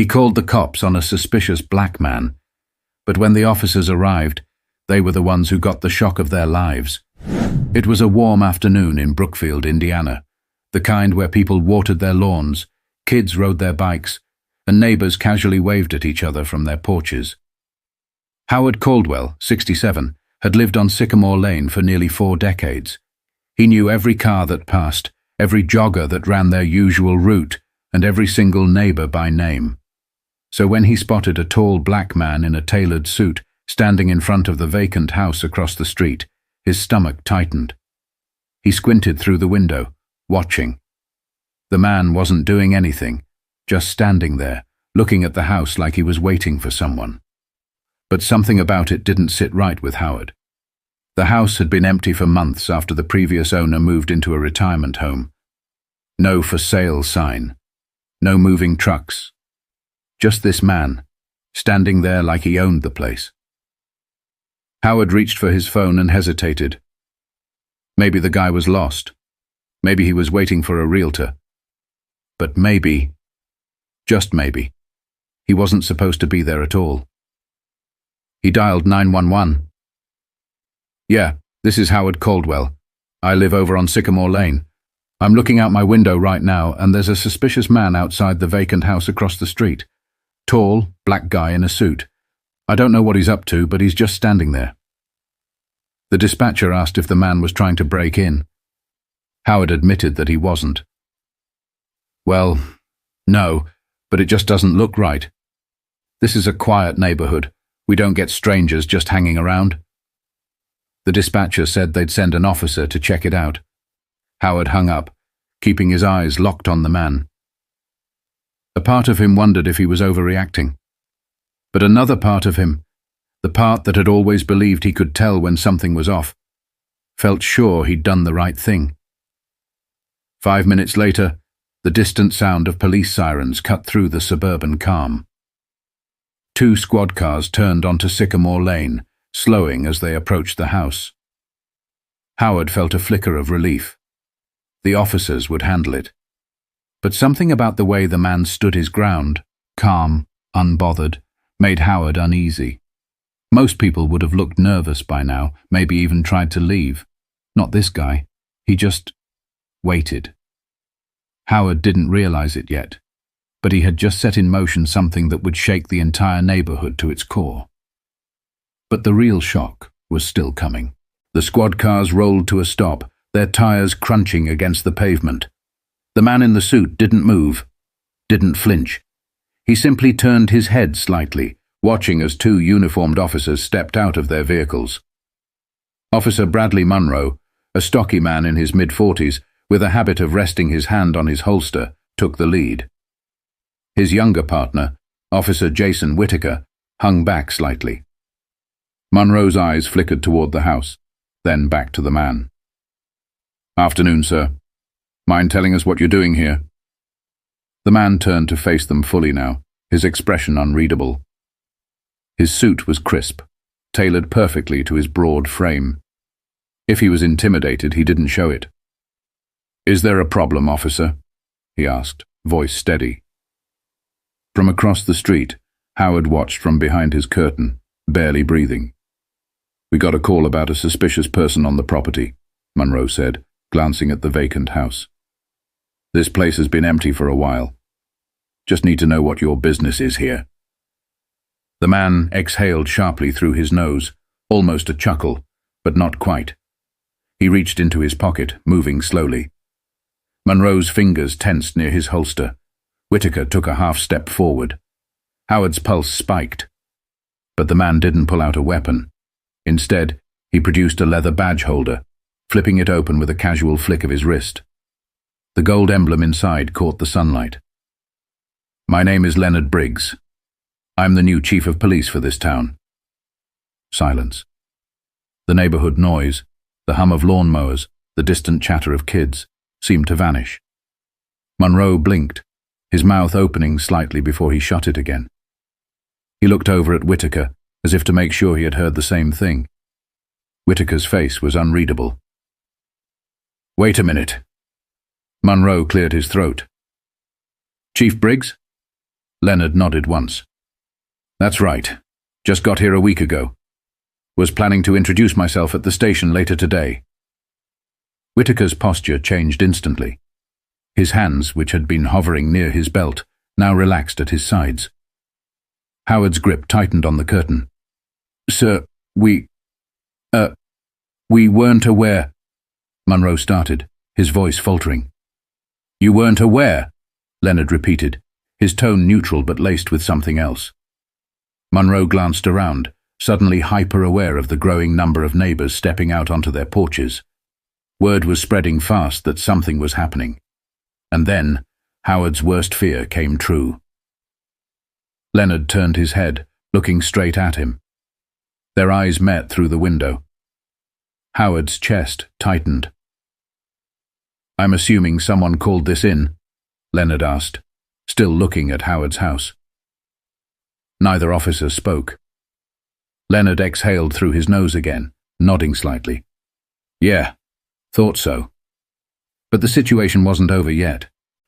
He called the cops on a suspicious black man, but when the officers arrived, they were the ones who got the shock of their lives. It was a warm afternoon in Brookfield, Indiana, the kind where people watered their lawns, kids rode their bikes, and neighbors casually waved at each other from their porches. Howard Caldwell, 67, had lived on Sycamore Lane for nearly 4 decades. He knew every car that passed, every jogger that ran their usual route, and every single neighbor by name. So when he spotted a tall black man in a tailored suit standing in front of the vacant house across the street, his stomach tightened. He squinted through the window, watching. The man wasn't doing anything, just standing there, looking at the house like he was waiting for someone. But something about it didn't sit right with Howard. The house had been empty for months after the previous owner moved into a retirement home. No for sale sign. No moving trucks. Just this man, standing there like he owned the place. Howard reached for his phone and hesitated. Maybe the guy was lost. Maybe he was waiting for a realtor. But maybe, just maybe, he wasn't supposed to be there at all. He dialed 911. "Yeah, this is Howard Caldwell. I live over on Sycamore Lane. I'm looking out my window right now, and there's a suspicious man outside the vacant house across the street. Tall, black guy in a suit. I don't know what he's up to, but he's just standing there." The dispatcher asked if the man was trying to break in. Howard admitted that he wasn't. "Well, no, but it just doesn't look right. This is a quiet neighborhood. We don't get strangers just hanging around." The dispatcher said they'd send an officer to check it out. Howard hung up, keeping his eyes locked on the man. A part of him wondered if he was overreacting. But another part of him, the part that had always believed he could tell when something was off, felt sure he'd done the right thing. 5 minutes later, the distant sound of police sirens cut through the suburban calm. 2 squad cars turned onto Sycamore Lane, slowing as they approached the house. Howard felt a flicker of relief. The officers would handle it. But something about the way the man stood his ground, calm, unbothered, made Howard uneasy. Most people would have looked nervous by now, maybe even tried to leave. Not this guy. He just waited. Howard didn't realize it yet, but he had just set in motion something that would shake the entire neighborhood to its core. But the real shock was still coming. The squad cars rolled to a stop, their tires crunching against the pavement. The man in the suit didn't move, didn't flinch. He simply turned his head slightly, watching as 2 uniformed officers stepped out of their vehicles. Officer Bradley Monroe, a stocky man in his mid-40s, with a habit of resting his hand on his holster, took the lead. His younger partner, Officer Jason Whitaker, hung back slightly. Monroe's eyes flickered toward the house, then back to the man. "Afternoon, sir. Mind telling us what you're doing here?" The man turned to face them fully now, his expression unreadable. His suit was crisp, tailored perfectly to his broad frame. If he was intimidated, he didn't show it. "Is there a problem, officer?" he asked, voice steady. From across the street, Howard watched from behind his curtain, barely breathing. "We got a call about a suspicious person on the property," Monroe said, glancing at the vacant house. "This place has been empty for a while. Just need to know what your business is here." The man exhaled sharply through his nose, almost a chuckle, but not quite. He reached into his pocket, moving slowly. Monroe's fingers tensed near his holster. Whitaker took a half-step forward. Howard's pulse spiked. But the man didn't pull out a weapon. Instead, he produced a leather badge holder, flipping it open with a casual flick of his wrist. The gold emblem inside caught the sunlight. "My name is Leonard Briggs. I'm the new chief of police for this town." Silence. The neighborhood noise, the hum of lawnmowers, the distant chatter of kids, seemed to vanish. Monroe blinked, his mouth opening slightly before he shut it again. He looked over at Whitaker, as if to make sure he had heard the same thing. Whitaker's face was unreadable. "Wait a minute." Monroe cleared his throat. "Chief Briggs?" Leonard nodded once. That's right. Just got here a week ago. Was planning to introduce myself at the station later today. Whitaker's posture changed instantly. His hands, which had been hovering near his belt, now relaxed at his sides. Howard's grip tightened on the curtain. Sir, we weren't aware. Munro started, his voice faltering. You weren't aware? Leonard repeated, his tone neutral but laced with something else. Munro glanced around, suddenly hyper-aware of the growing number of neighbors stepping out onto their porches. Word was spreading fast that something was happening. And then, Howard's worst fear came true. Leonard turned his head, looking straight at him. Their eyes met through the window. Howard's chest tightened. I'm assuming someone called this in? Leonard asked, still looking at Howard's house. Neither officer spoke. Leonard exhaled through his nose again, nodding slightly. Yeah, thought so. But the situation wasn't over yet.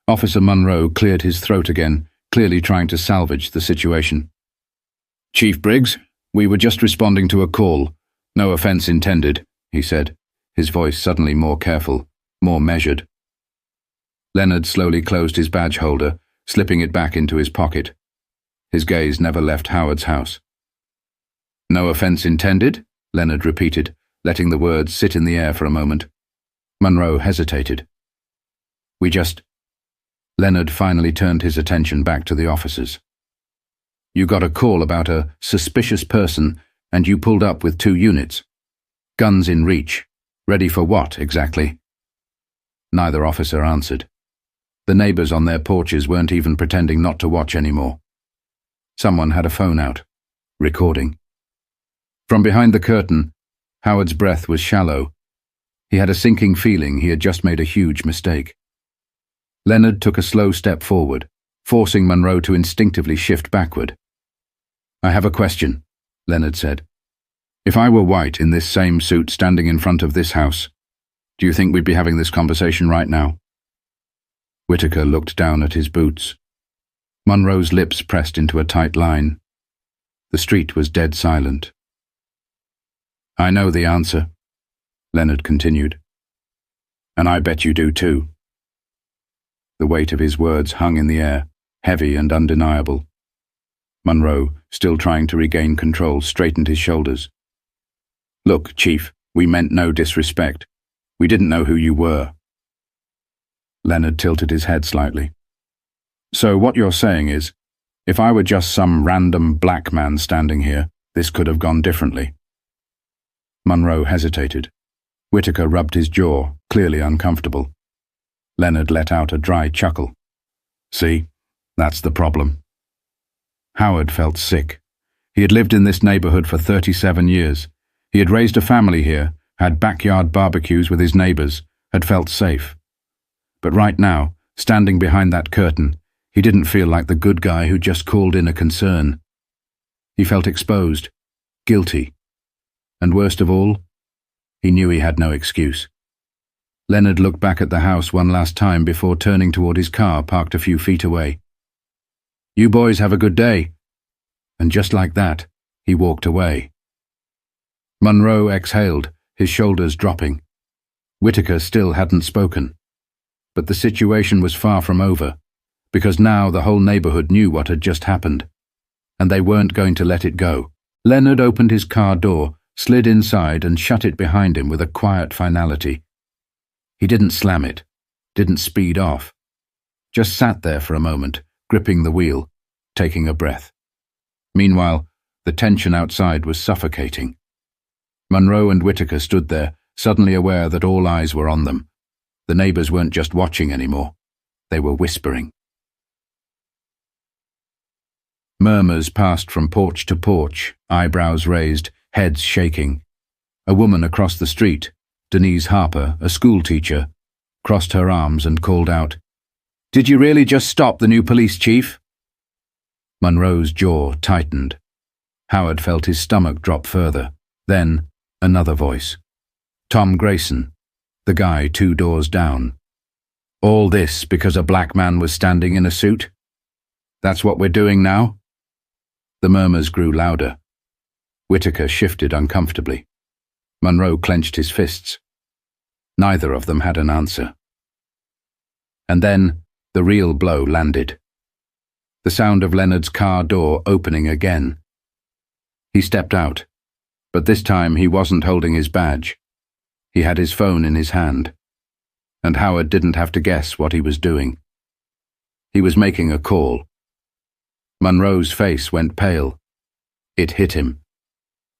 Officer Munro cleared his throat again, clearly trying to salvage the situation. Chief Briggs, we were just responding to a call. No offense intended, he said, his voice suddenly more careful, more measured. Leonard slowly closed his badge holder, slipping it back into his pocket. His gaze never left Howard's house. No offense intended? Leonard repeated, letting the words sit in the air for a moment. Munro hesitated. Leonard finally turned his attention back to the officers. You got a call about a suspicious person, and you pulled up with 2 units. Guns in reach. Ready for what, exactly? Neither officer answered. The neighbors on their porches weren't even pretending not to watch anymore. Someone had a phone out, recording. From behind the curtain, Howard's breath was shallow. He had a sinking feeling he had just made a huge mistake. Leonard took a slow step forward, forcing Munro to instinctively shift backward. I have a question, Leonard said. If I were white in this same suit standing in front of this house, do you think we'd be having this conversation right now? Whitaker looked down at his boots. Munro's lips pressed into a tight line. The street was dead silent. I know the answer, Leonard continued. And I bet you do too. The weight of his words hung in the air, heavy and undeniable. Munro, still trying to regain control, straightened his shoulders. Look, Chief, we meant no disrespect. We didn't know who you were. Leonard tilted his head slightly. So what you're saying is, if I were just some random black man standing here, this could have gone differently. Munro hesitated. Whitaker rubbed his jaw, clearly uncomfortable. Leonard let out a dry chuckle. See, that's the problem. Howard felt sick. He had lived in this neighborhood for 37 years. He had raised a family here, had backyard barbecues with his neighbors, had felt safe. But right now, standing behind that curtain, he didn't feel like the good guy who just called in a concern. He felt exposed, guilty, and worst of all, he knew he had no excuse. Leonard looked back at the house one last time before turning toward his car parked a few feet away. You boys have a good day. And just like that, he walked away. Munro exhaled, his shoulders dropping. Whitaker still hadn't spoken. But the situation was far from over, because now the whole neighborhood knew what had just happened, and they weren't going to let it go. Leonard opened his car door, slid inside and shut it behind him with a quiet finality. He didn't slam it, didn't speed off, just sat there for a moment, gripping the wheel, taking a breath. Meanwhile, the tension outside was suffocating. Munro and Whitaker stood there, suddenly aware that all eyes were on them. The neighbors weren't just watching anymore, they were whispering. Murmurs passed from porch to porch, eyebrows raised, heads shaking. A woman across the street, Denise Harper, a schoolteacher, crossed her arms and called out, "Did you really just stop the new police chief?" Munro's jaw tightened. Howard felt his stomach drop further. Then, another voice. Tom Grayson, the guy 2 doors down. All this because a black man was standing in a suit? That's what we're doing now? The murmurs grew louder. Whitaker shifted uncomfortably. Munro clenched his fists. Neither of them had an answer. And then the real blow landed. The sound of Leonard's car door opening again. He stepped out, but this time he wasn't holding his badge. He had his phone in his hand, and Howard didn't have to guess what he was doing. He was making a call. Munro's face went pale. It hit him.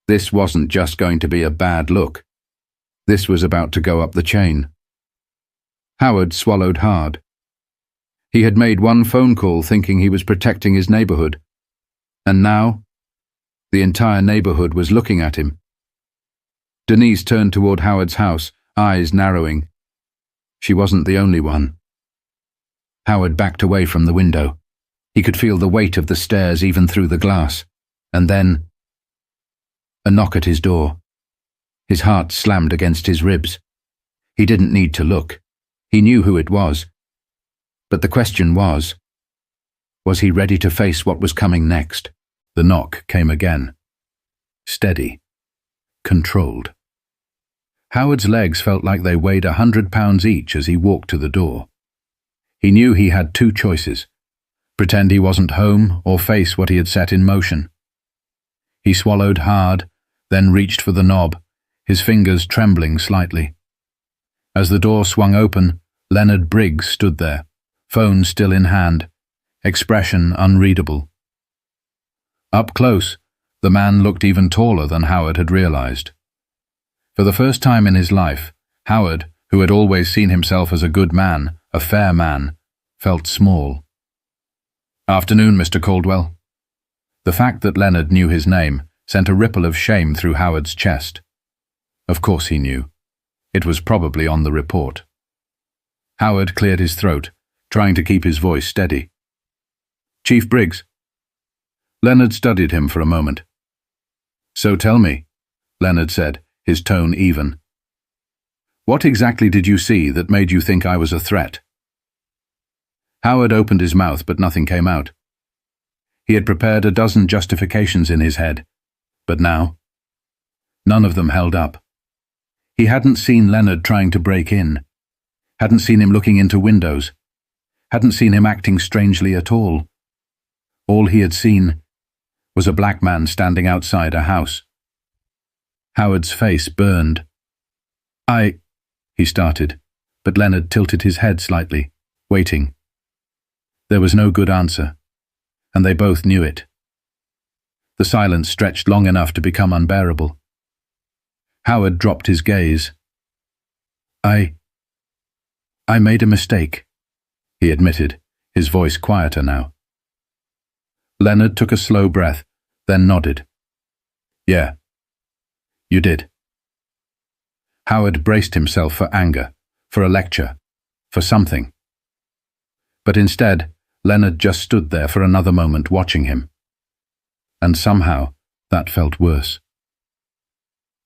This wasn't just going to be a bad look. This was about to go up the chain. Howard swallowed hard. He had made one phone call thinking he was protecting his neighborhood, and now the entire neighborhood was looking at him. Denise turned toward Howard's house, eyes narrowing. She wasn't the only one. Howard backed away from the window. He could feel the weight of the stairs even through the glass. And then a knock at his door. His heart slammed against his ribs. He didn't need to look. He knew who it was. But the question was he ready to face what was coming next? The knock came again. Steady. Controlled. Howard's legs felt like they weighed 100 pounds each as he walked to the door. He knew he had two choices: pretend he wasn't home or face what he had set in motion. He swallowed hard, then reached for the knob, his fingers trembling slightly. As the door swung open, Leonard Briggs stood there, phone still in hand, expression unreadable. Up close, the man looked even taller than Howard had realized. For the first time in his life, Howard, who had always seen himself as a good man, a fair man, felt small. "Afternoon, Mr. Caldwell." The fact that Leonard knew his name sent a ripple of shame through Howard's chest. Of course he knew. It was probably on the report. Howard cleared his throat, trying to keep his voice steady. "Chief Briggs." Leonard studied him for a moment. "So tell me," Leonard said, his tone even. "What exactly did you see that made you think I was a threat?" Howard opened his mouth, but nothing came out. He had prepared a dozen justifications in his head, but now, none of them held up. He hadn't seen Leonard trying to break in, hadn't seen him looking into windows, hadn't seen him acting strangely at all. All he had seen was a black man standing outside a house. Howard's face burned. He started, but Leonard tilted his head slightly, waiting. There was no good answer, and they both knew it. The silence stretched long enough to become unbearable. Howard dropped his gaze. I made a mistake," he admitted, his voice quieter now. Leonard took a slow breath, then nodded. "Yeah, you did." Howard braced himself for anger, for a lecture, for something. But instead, Leonard just stood there for another moment watching him. And somehow, that felt worse.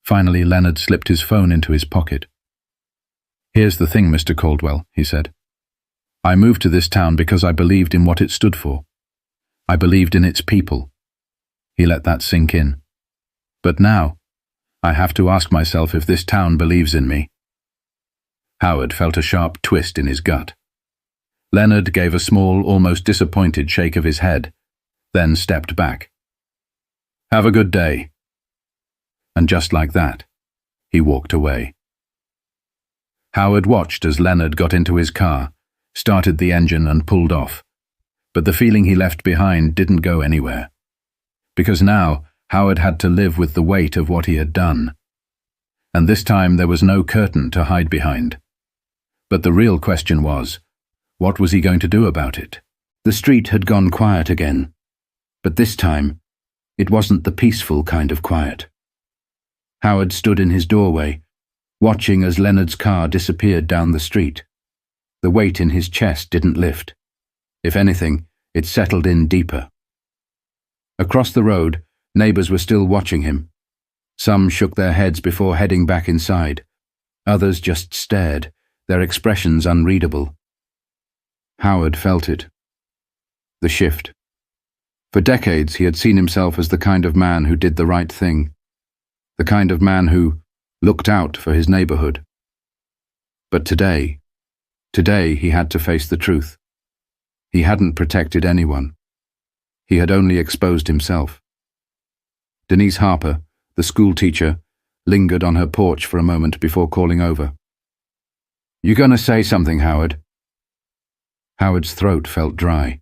Finally, Leonard slipped his phone into his pocket. "Here's the thing, Mr. Caldwell," he said. "I moved to this town because I believed in what it stood for. I believed in its people." He let that sink in. "But now, I have to ask myself if this town believes in me." Howard felt a sharp twist in his gut. Leonard gave a small, almost disappointed shake of his head, then stepped back. "Have a good day." And just like that, he walked away. Howard watched as Leonard got into his car, started the engine and pulled off. But the feeling he left behind didn't go anywhere. Because now, Howard had to live with the weight of what he had done. And this time there was no curtain to hide behind. But the real question was, what was he going to do about it? The street had gone quiet again. But this time, it wasn't the peaceful kind of quiet. Howard stood in his doorway, watching as Leonard's car disappeared down the street. The weight in his chest didn't lift. If anything, it settled in deeper. Across the road, neighbors were still watching him. Some shook their heads before heading back inside. Others just stared, their expressions unreadable. Howard felt it. The shift, For decades he had seen himself as the kind of man who did the right thing, the kind of man who looked out for his neighborhood. But today he had to face the truth. He hadn't protected anyone. He had only exposed himself. Denise Harper, the school teacher, lingered on her porch for a moment before calling over. "You gonna say something, Howard?" Howard's throat felt dry.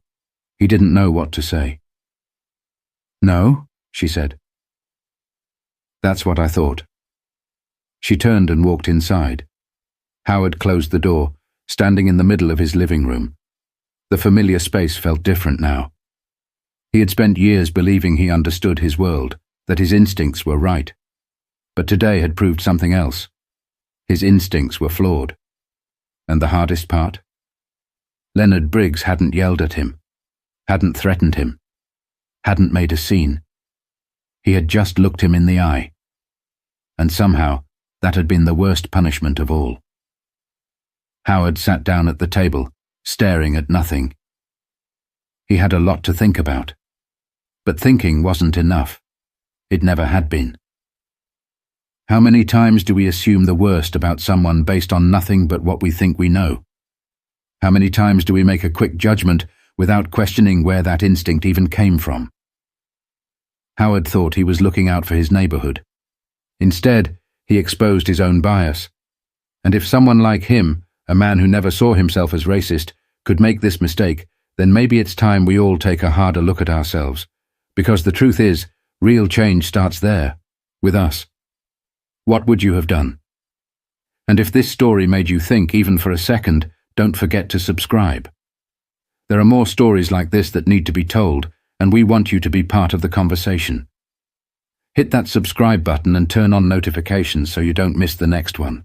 He didn't know what to say. "No," she said. "That's what I thought." She turned and walked inside. Howard closed the door, standing in the middle of his living room. The familiar space felt different now. He had spent years believing he understood his world, that his instincts were right. But today had proved something else. His instincts were flawed. And the hardest part? Leonard Briggs hadn't yelled at him, hadn't threatened him, hadn't made a scene. He had just looked him in the eye. And somehow, that had been the worst punishment of all. Howard sat down at the table, staring at nothing. He had a lot to think about. But thinking wasn't enough. It never had been. How many times do we assume the worst about someone based on nothing but what we think we know? How many times do we make a quick judgment without questioning where that instinct even came from? Howard thought he was looking out for his neighborhood. Instead, he exposed his own bias. And if someone like him, a man who never saw himself as racist, could make this mistake, then maybe it's time we all take a harder look at ourselves. Because the truth is, real change starts there, with us. What would you have done? And if this story made you think even for a second, don't forget to subscribe. There are more stories like this that need to be told, and we want you to be part of the conversation. Hit that subscribe button and turn on notifications so you don't miss the next one.